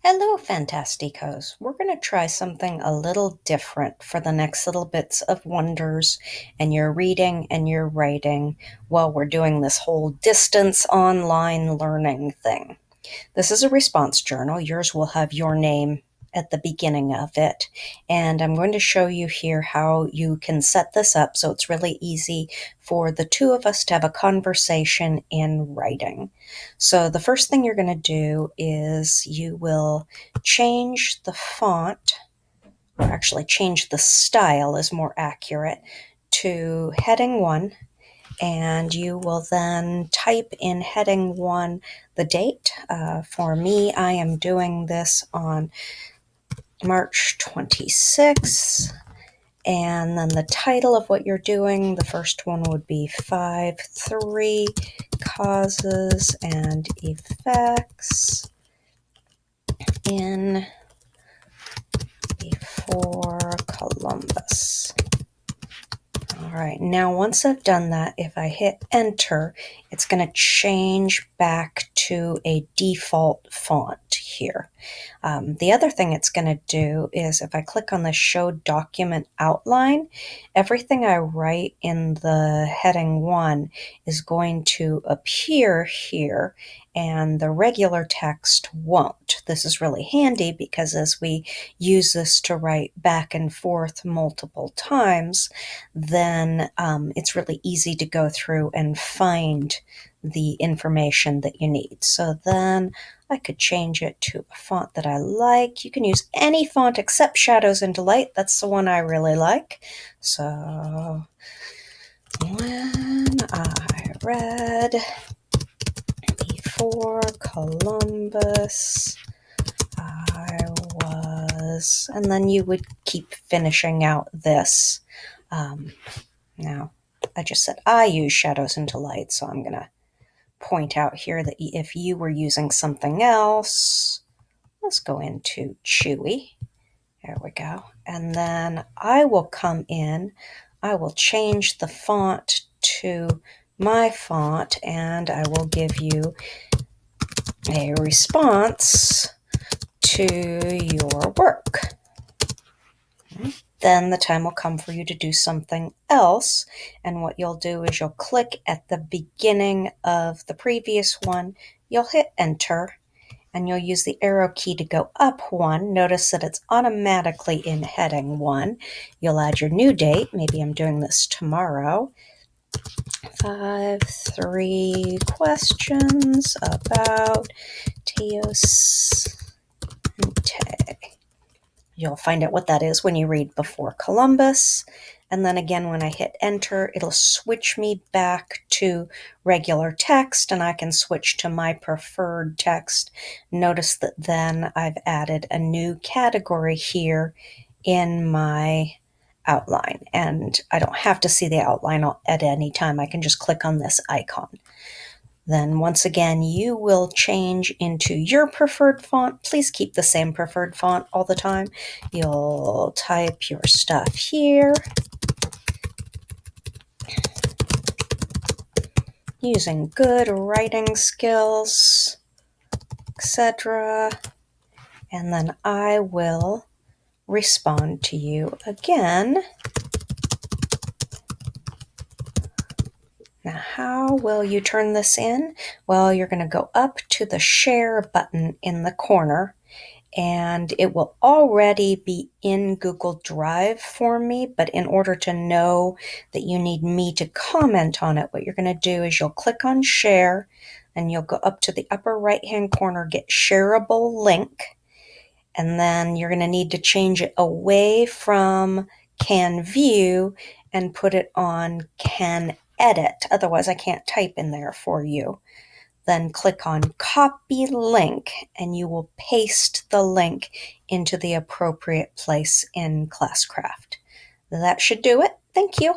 Hello, Fantasticos. We're going to try something a little different for the next little bits of wonders and your reading and your writing while we're doing this whole distance online learning thing. This is a response journal. Yours will have your name at the beginning of it. And I'm going to show you here how you can set this up so it's really easy for the two of us to have a conversation in writing. So the first thing you're going to do is you will change the font, or actually change the style is more accurate, to heading 1, and you will then type in heading 1 the date. For me, I am doing this on March 26th, and then the title of what you're doing, the first one would be 5-3 Causes and Effects in Before Columbus. All right, now once I've done that, if I hit enter, it's going to change back to a default font here. The other thing it's going to do is if I click on the show document outline, everything I write in the heading 1 is going to appear here and the regular text won't. This is really handy because as we use this to write back and forth multiple times, then it's really easy to go through and find the information that you need. So then I could change it to a font that I like. You can use any font except Shadows into Light. That's the one I really like. So when I read Before Columbus, I was, and then you would keep finishing out this. Now, I just said I use Shadows into Light, so I'm going to point out here that if you were using something else, let's go into Chewy. There we go. And then I will come in, I will change the font to my font, and I will give you a response to your work. Then the time will come for you to do something else, and what you'll do is you'll click at the beginning of the previous one, you'll hit enter, and you'll use the arrow key to go up 1. Notice that it's automatically in heading 1. You'll add your new date. Maybe I'm doing this tomorrow. 5-3 questions about Teos. You'll find out what that is when you read Before Columbus. And then again, when I hit enter, it'll switch me back to regular text, and I can switch to my preferred text. Notice that then I've added a new category here in my outline, and I don't have to see the outline at any time. I can just click on this icon. Then once again, you will change into your preferred font. Please keep the same preferred font all the time. You'll type your stuff here using good writing skills, etc. And then I will respond to you again. Now, how will you turn this in? Well, you're going to go up to the share button in the corner, and it will already be in Google Drive for me, but in order to know that you need me to comment on it, what you're going to do is you'll click on share, and you'll go up to the upper right-hand corner, get shareable link, and then you're going to need to change it away from can view and put it on can edit. Otherwise, I can't type in there for you. Then click on copy link, and you will paste the link into the appropriate place in Classcraft. That should do it. Thank you.